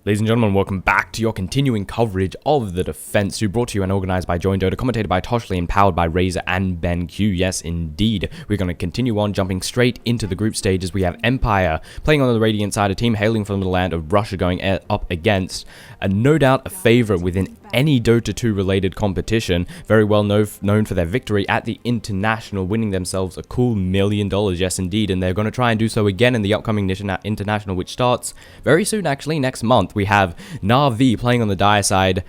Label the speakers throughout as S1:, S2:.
S1: Ladies and gentlemen, welcome back to your continuing coverage of the defense, brought to you and organized by joinDOTA, commentated by Toshley, and powered by Razor and BenQ. Yes, indeed. We're going to continue on, jumping straight into the group stages. We have Empire playing on the Radiant side, a team hailing from the land of Russia going up against, no doubt a favorite within any Dota 2 related competition, very well known for their victory at the International, winning themselves a cool $1 million, yes indeed, and they're going to try and do so again in the upcoming International, which starts very soon, actually, next month. We have Na'Vi playing on the Dire side,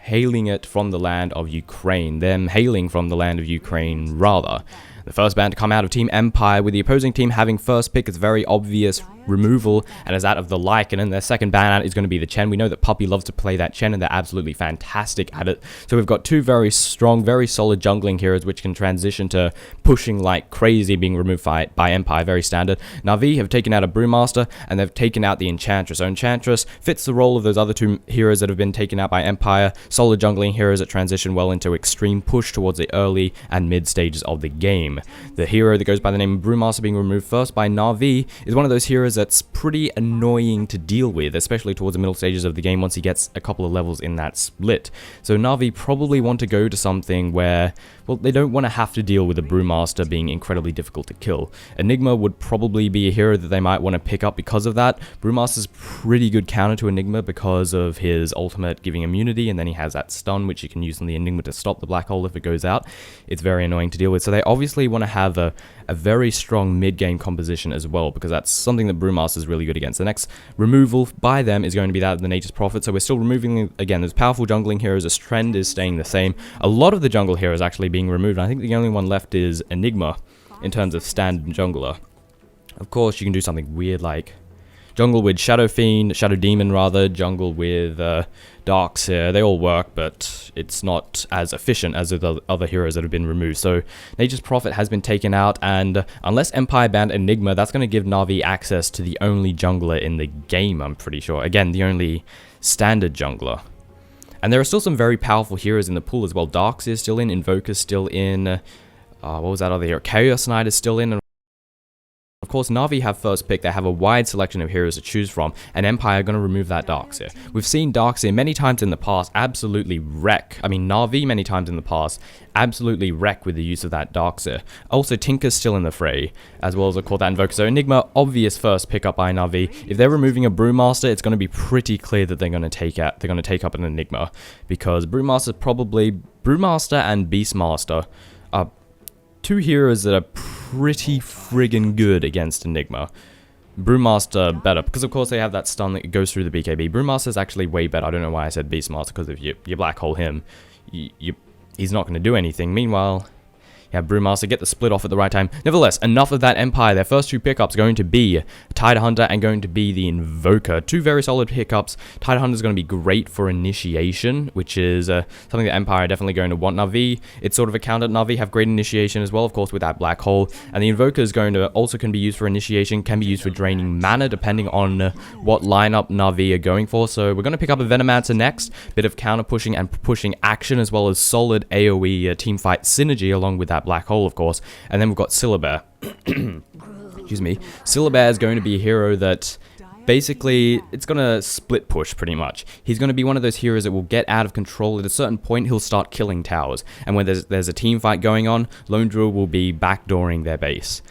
S1: hailing it from the land of Ukraine, them hailing from the land of Ukraine, rather. The first ban to come out of Team Empire, with the opposing team having first pick, it's very obvious removal, and as that of the Lycan, and their second ban out is going to be the Chen. We know that Puppey loves to play that Chen, and they're absolutely fantastic at it. So we've got two very strong, very solid jungling heroes, which can transition to pushing like crazy, being removed by Empire, very standard. Na'Vi have taken out a Brewmaster, and they've taken out the Enchantress. So Enchantress fits the role of those other two heroes that have been taken out by Empire, solid jungling heroes that transition well into extreme push towards the early and mid stages of the game. The hero that goes by the name of Brewmaster, being removed first by Na'Vi, is one of those heroes that's pretty annoying to deal with, especially towards the middle stages of the game once he gets a couple of levels in that split. So Na'Vi probably want to go to something where, well, they don't want to have to deal with a Brewmaster being incredibly difficult to kill. Enigma would probably be a hero that they might want to pick up because of that. Brewmaster's pretty good counter to Enigma because of his ultimate giving immunity, and then he has that stun which you can use on the Enigma to stop the black hole if it goes out. It's very annoying to deal with, so they obviously want to have a very strong mid-game composition as well, because that's something that Brewmaster's really good against. The next removal by them is going to be that of the Nature's Prophet, so we're still removing, again, those powerful jungling heroes. This trend is staying the same. A lot of the jungle heroes actually being removed. I think the only one left is Enigma in terms of standard jungler. Of course, you can do something weird like jungle with Shadow Fiend, Shadow Demon rather, jungle with Darkseer. They all work, but it's not as efficient as the other heroes that have been removed. So Nature's Prophet has been taken out, and unless Empire banned Enigma, that's going to give Na'Vi access to the only jungler in the game, I'm pretty sure. Again, the only standard jungler. And there are still some very powerful heroes in the pool as well. Darkseer is still in, Invoker's still in, what was that other hero? Chaos Knight is still in, and of course, Na'Vi have first pick. They have a wide selection of heroes to choose from, and Empire are going to remove that Darkseer. We've seen Darkseer many times in the past absolutely wreck. I mean, Na'Vi many times in the past absolutely wreck with the use of that Darkseer. Also, Tinker's still in the fray, as well as of course that Invoker. So Enigma, obvious first pick up by Na'Vi. If they're removing a Brewmaster, it's going to be pretty clear that they're going to take up an Enigma, because Brewmaster and Beastmaster are two heroes that are pretty friggin' good against Enigma. Brewmaster better, because of course they have that stun that goes through the BKB. Brewmaster's actually way better. I don't know why I said Beastmaster, because if you black hole him, he's not going to do anything. Meanwhile, yeah, Brewmaster, get the split off at the right time. Nevertheless, enough of that Empire. Their first two pickups are going to be Tidehunter and going to be the Invoker. Two very solid pickups. Tidehunter is going to be great for initiation, which is something that Empire are definitely going to want. Na'Vi, it's sort of a counter. Na'Vi have great initiation as well, of course, with that black hole. And the Invoker is going to also can be used for initiation, can be used for draining mana, depending on what lineup Na'Vi are going for. So we're going to pick up a Venomancer next. Bit of counter pushing and pushing action, as well as solid AoE teamfight synergy along with that black hole, of course. And then we've got Syllabear. Excuse me. Syllabear is going to be a hero that basically, it's going to split push pretty much. He's going to be one of those heroes that will get out of control. At a certain point, he'll start killing towers. And when there's a team fight going on, Lone Druid will be backdooring their base.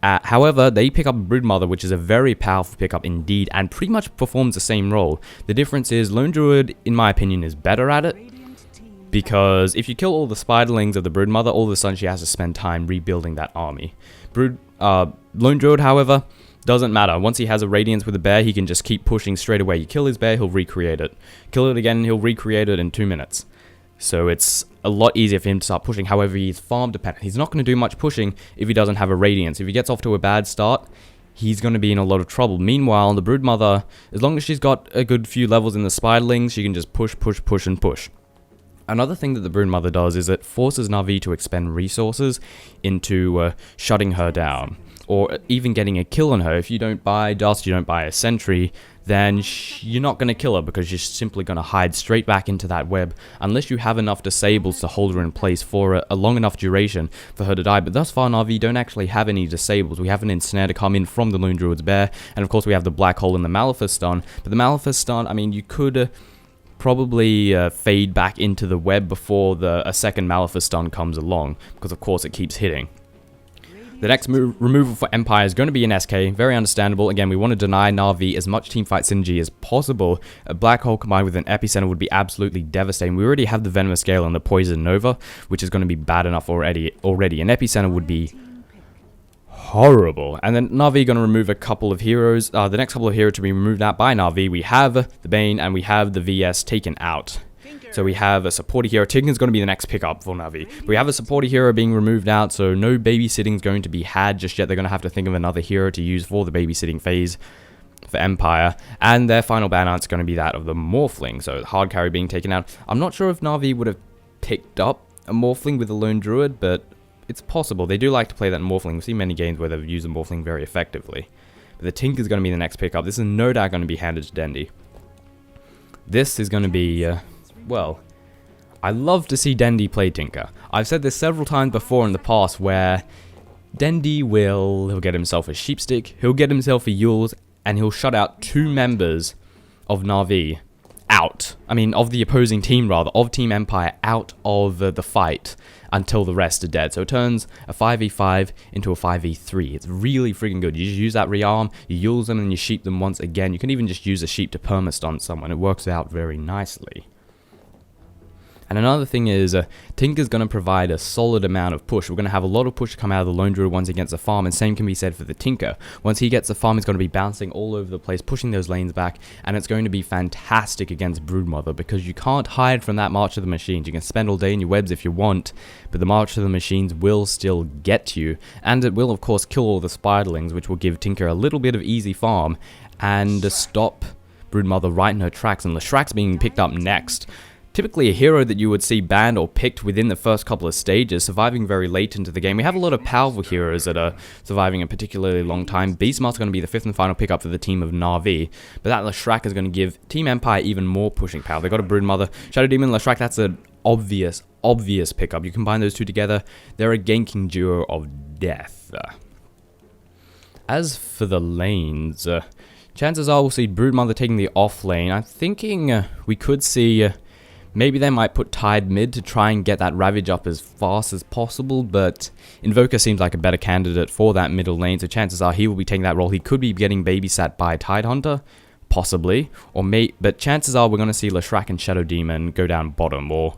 S1: However, they pick up Broodmother, which is a very powerful pickup indeed, and pretty much performs the same role. The difference is Lone Druid, in my opinion, is better at it, because if you kill all the spiderlings of the Broodmother, all of a sudden she has to spend time rebuilding that army. Lone Druid, however, doesn't matter. Once he has a Radiance with a bear, he can just keep pushing straight away. You kill his bear, he'll recreate it. Kill it again, he'll recreate it in 2 minutes. So it's a lot easier for him to start pushing. However, he's farm dependent. He's not going to do much pushing if he doesn't have a Radiance. If he gets off to a bad start, he's going to be in a lot of trouble. Meanwhile, the Broodmother, as long as she's got a good few levels in the spiderlings, she can just push, and push. Another thing that the Broodmother does is it forces Na'Vi to expend resources into shutting her down. or even getting a kill on her. If you don't buy Dust, you don't buy a Sentry, then you're not going to kill her because you're simply going to hide straight back into that web unless you have enough disables to hold her in place for a long enough duration for her to die. But thus far, Na'Vi don't actually have any disables. We have an Ensnare to come in from the Lone Druid's Bear, and of course we have the Black Hole and the Malefice Stun. But the Malefice Stun, I mean, you could probably fade back into the web before a second Malefice Stun comes along, because of course it keeps hitting. The next removal for Empire is going to be an SK, very understandable. Again, we want to deny Na'Vi as much teamfight synergy as possible. A Black Hole combined with an Epicenter would be absolutely devastating. We already have the Venomous Gale and the Poison Nova, which is going to be bad enough already. An Epicenter would be horrible. And then Na'Vi going to remove a couple of heroes. The next couple of heroes to be removed out by Na'Vi, we have the Bane and we have the VS taken out. So we have a supporting hero. Tinker's going to be the next pickup for Na'Vi. But we have a supporting hero being removed out, so no babysitting is going to be had just yet. They're going to have to think of another hero to use for the babysitting phase for Empire. And their final ban art is going to be that of the Morphling. So hard carry being taken out. I'm not sure if Na'Vi would have picked up a Morphling with a Lone Druid, but it's possible. They do like to play that Morphling. We've seen many games where they've used the Morphling very effectively. But the Tinker's going to be the next pickup. This is no doubt going to be handed to Dendi. This is going to be... well, I love to see Dendi play Tinker. I've said this several times before in the past where Dendi he'll get himself a Sheepstick, he'll get himself a Yules, and he'll shut out 2 members of Na'Vi out. I mean, of the opposing team rather, of Team Empire out of the fight until the rest are dead. So it turns a 5v5 into a 5v3. It's really freaking good. You just use that rearm, you Yules them, and you sheep them once again. You can even just use a sheep to perma-stun someone. It works out very nicely. And another thing is, Tinker's going to provide a solid amount of push. We're going to have a lot of push come out of the Lone Druid once he gets a farm, and same can be said for the Tinker. Once he gets a farm, he's going to be bouncing all over the place, pushing those lanes back, and it's going to be fantastic against Broodmother, because you can't hide from that March of the Machines. You can spend all day in your webs if you want, but the March of the Machines will still get you, and it will of course kill all the Spiderlings, which will give Tinker a little bit of easy farm, and stop Broodmother right in her tracks. And Leshrack's being picked up next. Typically a hero that you would see banned or picked within the first couple of stages, surviving very late into the game. We have a lot of powerful heroes that are surviving a particularly long time. Beastmaster's going to be the 5th and final pickup for the team of Na'Vi, but that Leshrack is going to give Team Empire even more pushing power. They've got a Broodmother, Shadow Demon, Leshrack, that's an obvious pickup. You combine those two together, they're a ganking duo of death. As for the lanes, chances are we'll see Broodmother taking the off lane. I'm thinking we could see... maybe they might put Tide mid to try and get that Ravage up as fast as possible, but Invoker seems like a better candidate for that middle lane, so chances are he will be taking that role. He could be getting babysat by Tidehunter, possibly, but chances are we're going to see Leshrack and Shadow Demon go down bottom, or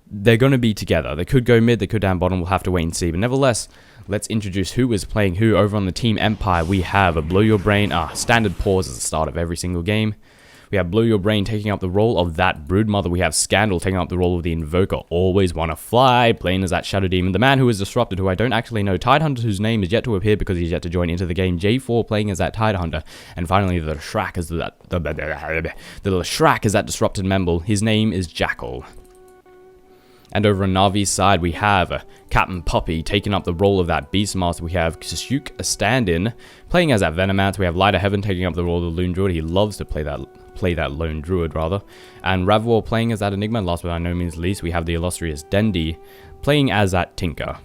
S1: they're going to be together. They could go mid, they could down bottom, we'll have to wait and see. But nevertheless, let's introduce who is playing who. Over on the Team Empire, we have a Blow Your Brain, standard pause at the start of every single game. We have Blow Your Brain taking up the role of that Broodmother. We have Scandal taking up the role of the Invoker. Always Wanna Fly, playing as that Shadow Demon. The man who is disrupted, who I don't actually know. Tidehunter, whose name is yet to appear because he's yet to join into the game. J4 playing as that Tidehunter. And finally, the Leshrack is that disrupted member. His name is Jackal. And over on Na'Vi's side, we have Captain Puppy taking up the role of that Beastmaster. We have Kashuk, a stand-in, playing as that Venomance. We have Light of Heaven taking up the role of the Lone Druid. He loves to play that Lone Druid, rather. And Ravwar playing as that Enigma. And last but by no means least, we have the illustrious Dendi playing as that Tinker.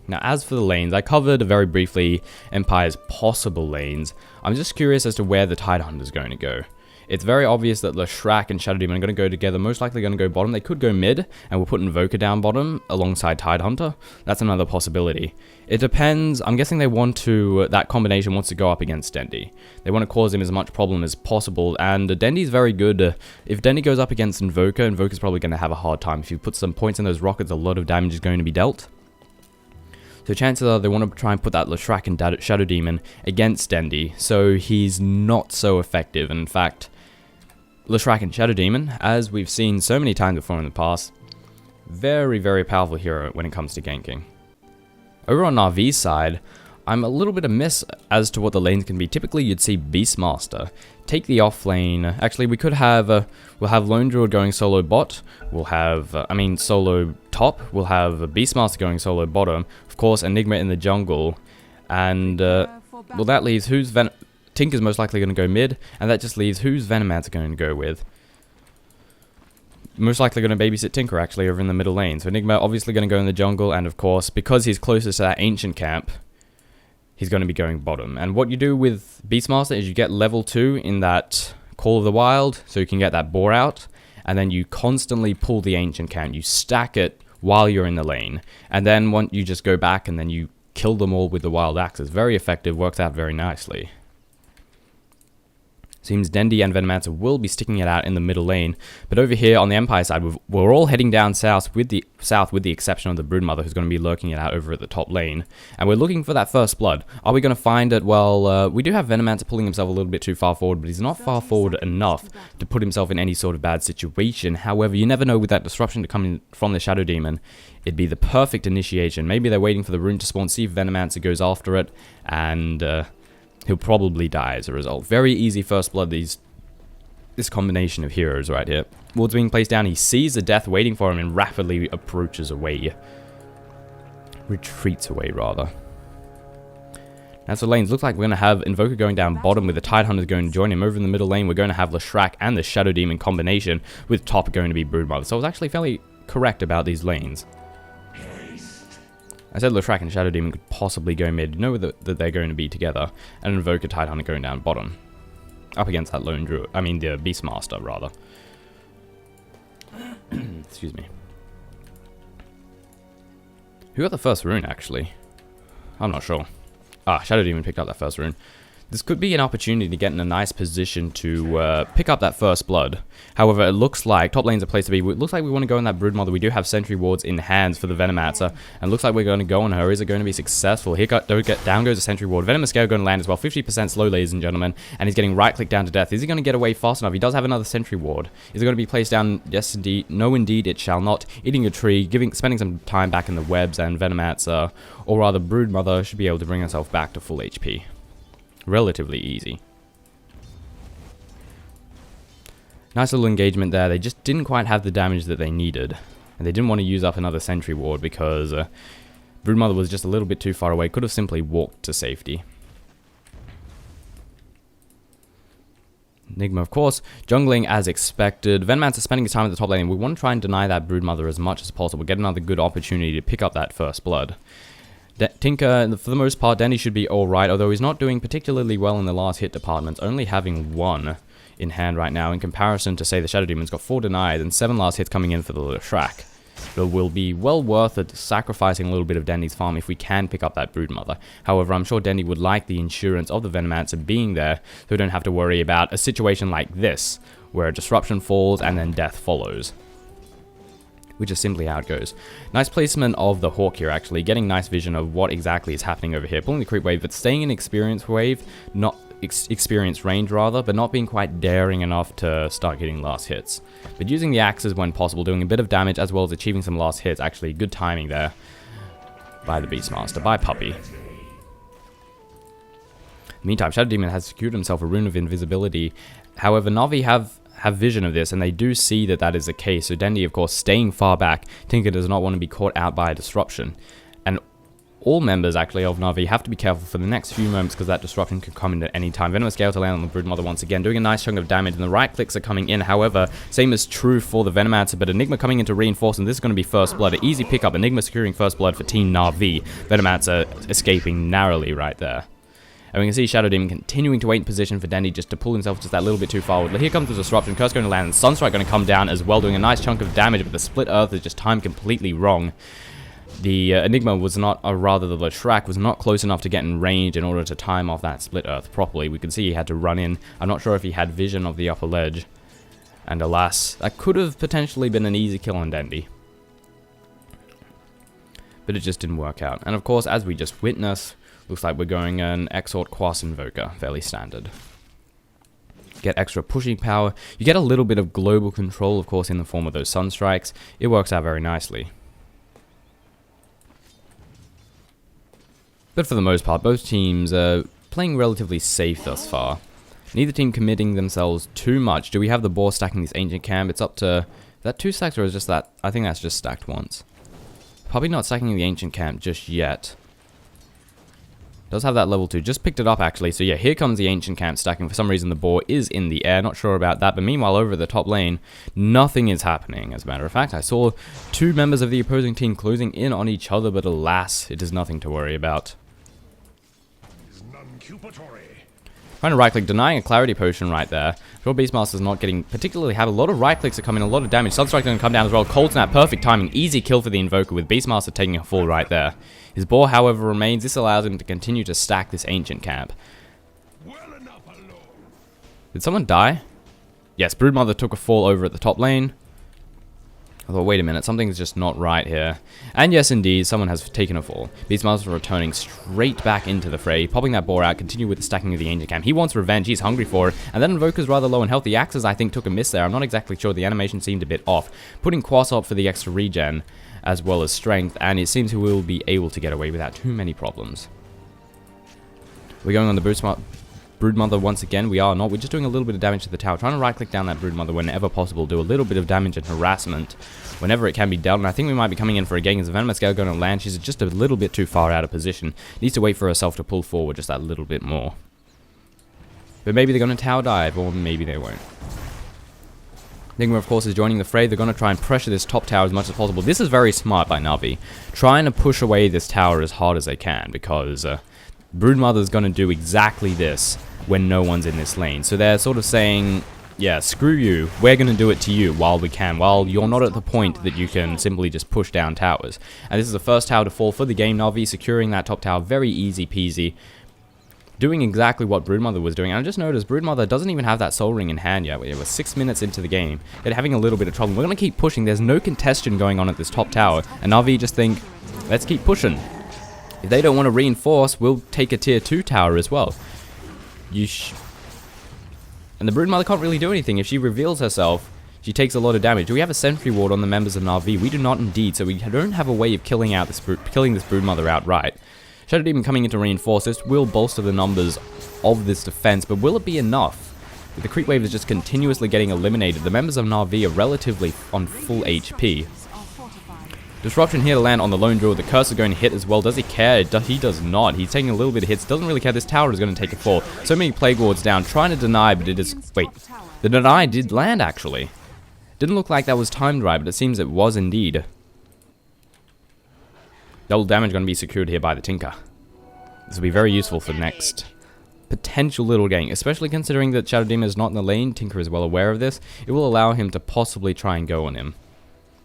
S1: Now, as for the lanes, I covered very briefly Empire's possible lanes. I'm just curious as to where the Tidehunter is going to go. It's very obvious that Leshrack and Shadow Demon are going to go together, most likely going to go bottom. They could go mid, and we'll put Invoker down bottom alongside Tidehunter. That's another possibility. It depends. I'm guessing they want to, that combination wants to go up against Dendi. They want to cause him as much problem as possible, and Dendi's very good. If Dendi goes up against Invoker, Invoker's probably going to have a hard time. If you put some points in those rockets, a lot of damage is going to be dealt. So chances are they want to try and put that Leshrack and Shadow Demon against Dendi, so he's not so effective. And in fact, Leshrack and Shadow Demon, as we've seen so many times before in the past, very, very powerful hero when it comes to ganking. Over on Na'Vi's side, I'm a little bit amiss as to what the lanes can be. Typically, you'd see Beastmaster take the off lane. Actually, we could have, we'll have Lone Druid going solo bot. We'll have, solo top. We'll have Beastmaster going solo bottom. Of course, Enigma in the jungle. And, well, that leaves who's Tinker's most likely going to go mid, and that just leaves who's Venomancer going to go with. Most likely going to babysit Tinker, actually, over in the middle lane. So Enigma obviously going to go in the jungle, and of course, because he's closest to that ancient camp, he's going to be going bottom. And what you do with Beastmaster is you get level 2 in that Call of the Wild, so you can get that boar out, and then you constantly pull the ancient camp. You stack it while you're in the lane, and then you just go back and then you kill them all with the wild axes. Very effective, works out very nicely. Seems Dendi and Venomancer will be sticking it out in the middle lane, but over here on the Empire side, we're all heading down south with the exception of the Broodmother, who's going to be lurking it out over at the top lane, and we're looking for that first blood. Are we going to find it? Well, we do have Venomancer pulling himself a little bit too far forward, but he's not far forward enough to put himself in any sort of bad situation. However, you never know with that disruption to come in from the Shadow Demon. It'd be the perfect initiation. Maybe they're waiting for the rune to spawn, see if Venomancer goes after it, and he'll probably die as a result. Very easy first blood, this combination of heroes right here. Ward's being placed down, he sees the death waiting for him and rapidly approaches away. Retreats away, rather. Now, so lanes, looks like we're going to have Invoker going down bottom with the Tidehunters going to join him. Over in the middle lane, we're going to have Leshrac and the Shadow Demon combination, with top going to be Broodmother. So I was actually fairly correct about these lanes. I said Leshrac and Shadow Demon could possibly go mid. You know that they're going to be together. And Invoker Tidehunter going down bottom. Up against that Lone Druid. I mean, the Beastmaster, rather. Excuse me. Who got the first rune, actually? I'm not sure. Ah, Shadow Demon picked up that first rune. This could be an opportunity to get in a nice position to pick up that first blood. However, it looks like top lane's a place to be. It looks like we want to go in that Broodmother. We do have sentry wards in hands for the Venomancer, and looks like we're going to go on her. Is it going to be successful? Here down goes a sentry ward. Venomous Scale going to land as well. 50% slow, ladies and gentlemen, and he's getting right-clicked down to death. Is he going to get away fast enough? He does have another sentry ward. Is it going to be placed down? Yes, indeed. No, indeed, it shall not. Eating a tree, spending some time back in the webs, and Venomancer, or rather Broodmother, should be able to bring herself back to full HP. Relatively easy. Nice little engagement there. They just didn't quite have the damage that they needed. And they didn't want to use up another sentry ward because Broodmother was just a little bit too far away. Could have simply walked to safety. Enigma, of course, jungling as expected. Venomancer spending his time at the top lane. We want to try and deny that Broodmother as much as possible. Get another good opportunity to pick up that first blood. Tinker, for the most part, Dendi should be alright, although he's not doing particularly well in the last hit department, only having 1 in hand right now, in comparison to, say, the Shadow Demon's got 4 denied, and 7 last hits coming in for the Leshrac. It will be well worth it sacrificing a little bit of Dendi's farm if we can pick up that Broodmother. However, I'm sure Dendi would like the insurance of the Venomancer being there, so we don't have to worry about a situation like this, where a disruption falls and then death follows. Which is simply how it goes. Nice placement of the Hawk here, actually. Getting nice vision of what exactly is happening over here. Pulling the creep wave, but staying in experience wave, not experience range rather, but not being quite daring enough to start getting last hits. But using the axes when possible, doing a bit of damage as well as achieving some last hits. Actually, good timing there by the Beastmaster, by Puppy. Meantime, Shadow Demon has secured himself a rune of invisibility. However, Na'Vi have vision of this, and they do see that that is the case. So Dendi, of course, staying far back. Tinker does not want to be caught out by a disruption. And all members, actually, of Na'Vi have to be careful for the next few moments because that disruption can come in at any time. Venomous Gale to land on the Broodmother once again, doing a nice chunk of damage, and the right clicks are coming in. However, same is true for the Venomancer, but Enigma coming in to reinforce, and this is going to be first blood. An easy pickup. Enigma securing first blood for Team Na'Vi. Venomancer escaping narrowly right there. And we can see Shadow Demon continuing to wait in position for Dendi just to pull himself just that little bit too forward. But here comes the disruption. Curse going to land, and Sunstrike going to come down as well, doing a nice chunk of damage, but the Split Earth is just timed completely wrong. The Enigma was not, or rather the Leshrac was not close enough to get in range in order to time off that Split Earth properly. We could see he had to run in. I'm not sure if he had vision of the upper ledge. And alas, that could have potentially been an easy kill on Dendi. But it just didn't work out. And of course, as we just witnessed, looks like we're going an Exort Quas Invoker, fairly standard. Get extra pushing power. You get a little bit of global control, of course, in the form of those Sunstrikes. It works out very nicely. But for the most part, both teams are playing relatively safe thus far. Neither team committing themselves too much. Do we have the boar stacking this ancient camp? It's up to... Is that 2 stacks or is just that? I think that's just stacked once. Probably not stacking the ancient camp just yet. Does have that level 2. Just picked it up, actually. So, yeah, here comes the ancient camp stacking. For some reason, the boar is in the air. Not sure about that. But meanwhile, over at the top lane, nothing is happening. As a matter of fact, I saw 2 members of the opposing team closing in on each other. But alas, it is nothing to worry about. Trying to right-click, denying a clarity potion right there. Sure, Beastmaster's not getting particularly have a lot of right-clicks that come in, a lot of damage. Sunstrike going to come down as well. Cold Snap, perfect timing. Easy kill for the Invoker with Beastmaster taking a fall right there. His boar, however, remains. This allows him to continue to stack this ancient camp. Did someone die? Yes, Broodmother took a fall over at the top lane. Although, wait a minute, something's just not right here. And yes, indeed, someone has taken a fall. Beastmaster returning straight back into the fray, popping that boar out, continue with the stacking of the ancient camp. He wants revenge, he's hungry for it, and then Invoker's rather low in health. The Axes, I think, took a miss there. I'm not exactly sure, the animation seemed a bit off. Putting Quas up for the extra regen, as well as strength, and it seems he will be able to get away without too many problems. We're going on the Broodmother once again. We are not. We're just doing a little bit of damage to the tower. Trying to right-click down that Broodmother whenever possible. Do a little bit of damage and harassment whenever it can be dealt. And I think we might be coming in for a gang. Is the Venomous Gale going to land? She's just a little bit too far out of position. Needs to wait for herself to pull forward just that little bit more. But maybe they're going to tower dive, or maybe they won't. Nigma, of course, is joining the fray. They're going to try and pressure this top tower as much as possible. This is very smart by Na'Vi. Trying to push away this tower as hard as they can, because Broodmother's going to do exactly this when no one's in this lane. So they're sort of saying, yeah, screw you, we're going to do it to you while we can, while you're not at the point that you can simply just push down towers. And this is the first tower to fall for the game. Na'Vi securing that top tower, very easy peasy. Doing exactly what Broodmother was doing. And I just noticed Broodmother doesn't even have that soul ring in hand yet. We're 6 minutes into the game. They're having a little bit of trouble. We're going to keep pushing. There's no contention going on at this top tower. And Na'Vi just think, let's keep pushing. If they don't want to reinforce, we'll take a tier 2 tower as well. And the Broodmother can't really do anything. If she reveals herself, she takes a lot of damage. Do we have a sentry ward on the members of Na'Vi? We do not indeed, so we don't have a way of killing this Broodmother outright. Shadow Demon coming in to reinforce this will bolster the numbers of this defense, but will it be enough? With the creep wave is just continuously getting eliminated, the members of Na'Vi are relatively on full HP. Disruption here to land on the lone druid. The curse is going to hit as well. Does he care? He does not. He's taking a little bit of hits. Doesn't really care. This tower is going to take a fall. So many plague wards down. Trying to deny, but it is... Wait. The deny did land, actually. Didn't look like that was timed right, but it seems it was indeed. Double damage going to be secured here by the Tinker. This will be very useful for next potential little gang, especially considering that Shadow Demon is not in the lane. Tinker is well aware of this. It will allow him to possibly try and go on him.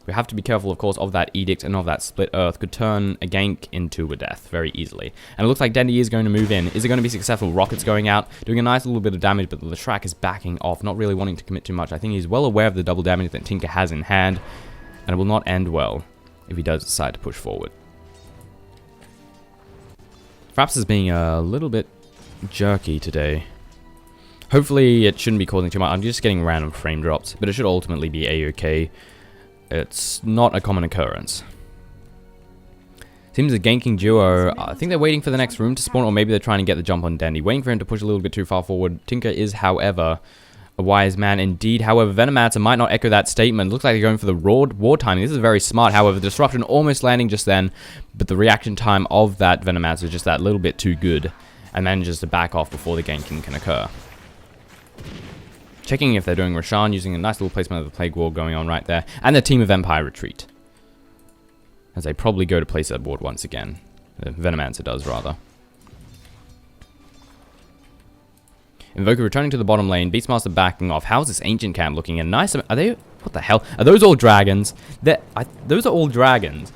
S1: We have to be careful, of course, of that Edict and of that Split Earth. Could turn a gank into a death very easily. And it looks like Dendy is going to move in. Is it going to be successful? Rocket's going out, doing a nice little bit of damage, but the Shrek is backing off, not really wanting to commit too much. I think he's well aware of the double damage that Tinker has in hand, and it will not end well if he does decide to push forward. Fraps is being a little bit jerky today. Hopefully it shouldn't be causing too much. I'm just getting random frame drops, but it should ultimately be A-OK. It's not a common occurrence. Seems a ganking duo. I think they're waiting for the next room to spawn, or maybe they're trying to get the jump on Dandy. Waiting for him to push a little bit too far forward. Tinker is, however, a wise man indeed. However, Venomancer might not echo that statement. Looks like they're going for the war timing. This is very smart. However, Disruption almost landing just then, but the reaction time of that Venomancer is just that little bit too good, and manages to back off before the ganking can occur. Checking if they're doing Roshan, using a nice little placement of the Plague Wall going on right there. And the Team of Empire retreat. As they probably go to place that board once again. The Venomancer does, rather. Invoker returning to the bottom lane. Beastmaster backing off. How's this Ancient Camp looking? And nice... Are they... What the hell? Are those all dragons? Those are all dragons.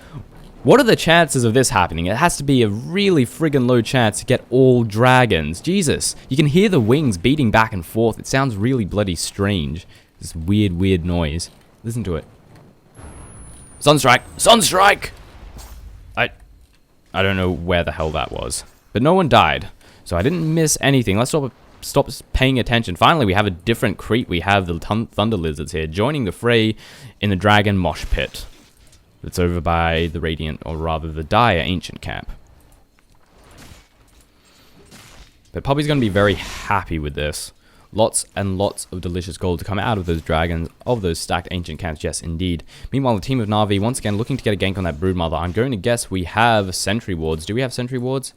S1: What are the chances of this happening? It has to be a really friggin' low chance to get all dragons. Jesus. You can hear the wings beating back and forth. It sounds really bloody strange. This weird noise. Listen to it. Sunstrike! Sunstrike! I don't know where the hell that was. But no one died. So I didn't miss anything. Let's stop paying attention. Finally, we have a different creep. We have the Thunder Lizards here joining the fray in the Dragon Mosh Pit. It's over by the Radiant, or rather the Dire Ancient Camp. But Puppy's going to be very happy with this. Lots and lots of delicious gold to come out of those dragons, of those stacked Ancient Camps, yes indeed. Meanwhile, the team of Na'Vi, once again, looking to get a gank on that Broodmother. I'm going to guess we have Sentry Wards. Do we have Sentry Wards?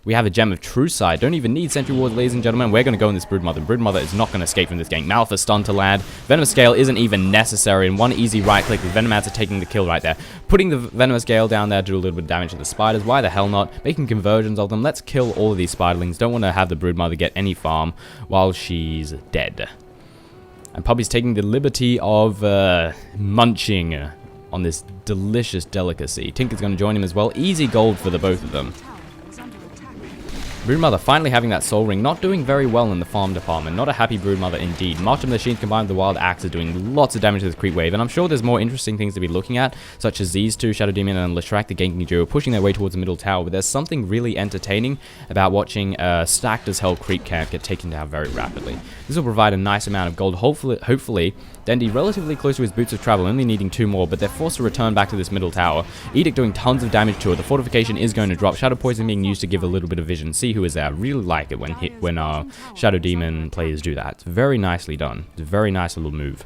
S1: We have a Gem of True Sight. Don't even need Sentry Wards, ladies and gentlemen. We're going to go in this Broodmother. Broodmother is not going to escape from this gank. Malphite stun to land. Venomous Gale isn't even necessary, and one easy right click with Venomancer taking the kill right there. Putting the Venomous Gale down there to do a little bit of damage to the spiders. Why the hell not? Making conversions of them. Let's kill all of these spiderlings. Don't want to have the Broodmother get any farm while she's dead. And Puppy's taking the liberty of munching on this delicious delicacy. Tinker's going to join him as well. Easy gold for the both of them. Broodmother finally having that Soul Ring, not doing very well in the farm department. Not a happy Broodmother indeed. March of Machines combined with the Wild Axe are doing lots of damage to this creep wave, and I'm sure there's more interesting things to be looking at, such as these two, Shadow Demon and Leshrac, the ganking duo, pushing their way towards the middle tower, but there's something really entertaining about watching a stacked as hell creep camp get taken down very rapidly. This will provide a nice amount of gold. Hopefully Dendy relatively close to his Boots of Travel, only needing 2 more, but they're forced to return back to this middle tower. Edict doing tons of damage to it. The fortification is going to drop. Shadow Poison being used to give a little bit of vision. See who is there. I really like it when Shadow Demon players do that. It's very nicely done. It's a very nice little move.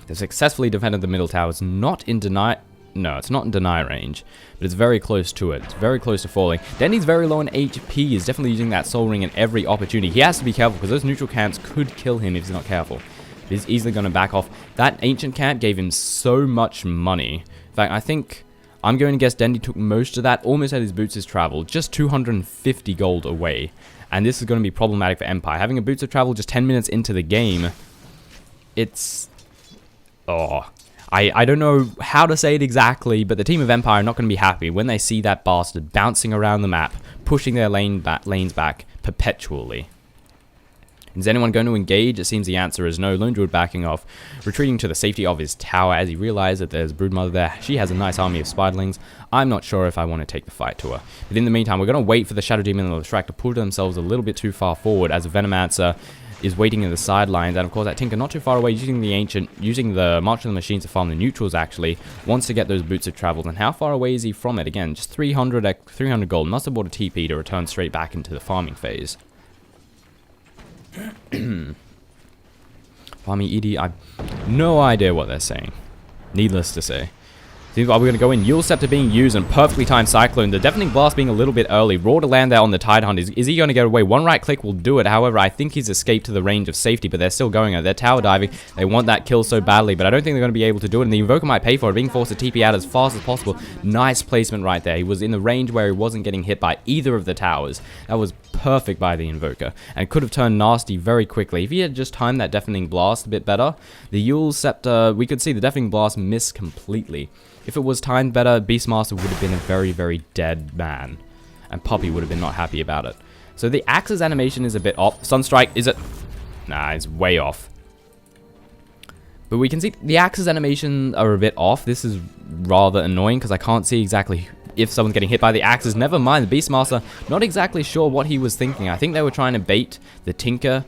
S1: They've successfully defended the middle tower. It's not in deny... No, it's not in deny range, but it's very close to it. It's very close to falling. Dendy's very low on HP. He's definitely using that Soul Ring in every opportunity. He has to be careful because those neutral camps could kill him if he's not careful. He's easily going to back off. That ancient camp gave him so much money. In fact, I think I'm going to guess Dendy took most of that, almost at his Boots of Travel, just 250 gold away. And this is going to be problematic for Empire. Having a Boots of Travel just 10 minutes into the game, it's... Oh... I don't know how to say it exactly, but the team of Empire are not going to be happy when they see that bastard bouncing around the map, pushing their lanes back perpetually. Is anyone going to engage? It seems the answer is no. Lone Druid backing off, retreating to the safety of his tower as he realizes that there's Broodmother there. She has a nice army of spiderlings. I'm not sure if I want to take the fight to her. But in the meantime, we're going to wait for the Shadow Demon and the Leshrac to pull themselves a little bit too far forward as a Venomancer is waiting in the sidelines, and of course that Tinker not too far away, using the March of the Machines to farm the neutrals actually, wants to get those Boots of Travel. And how far away is he from it? Again, just 300 gold, must have bought a TP to return straight back into the farming phase. Farming ED, I've no idea what they're saying, needless to say. Seems like we're going to go in. Yule Scepter being used and perfectly timed Cyclone. The Deafening Blast being a little bit early. Raw to land there on the Tidehunt. Is he going to get away? One right click will do it. However, I think he's escaped to the range of safety, but they're still going at. They're tower diving. They want that kill so badly, but I don't think they're going to be able to do it. And the Invoker might pay for it, being forced to TP out as fast as possible. Nice placement right there. He was in the range where he wasn't getting hit by either of the towers. That was perfect by the Invoker, and could have turned nasty very quickly. If he had just timed that Deafening Blast a bit better, the Yule Scepter, we could see the Deafening Blast miss completely. If it was timed better, Beastmaster would have been a very, very dead man. And Poppy would have been not happy about it. So the Axe's animation is a bit off. Sunstrike, is it? Nah, it's way off. But we can see the Axe's animation are a bit off. This is rather annoying because I can't see exactly if someone's getting hit by the Axes. Never mind, the Beastmaster, not exactly sure what he was thinking. I think they were trying to bait the Tinker,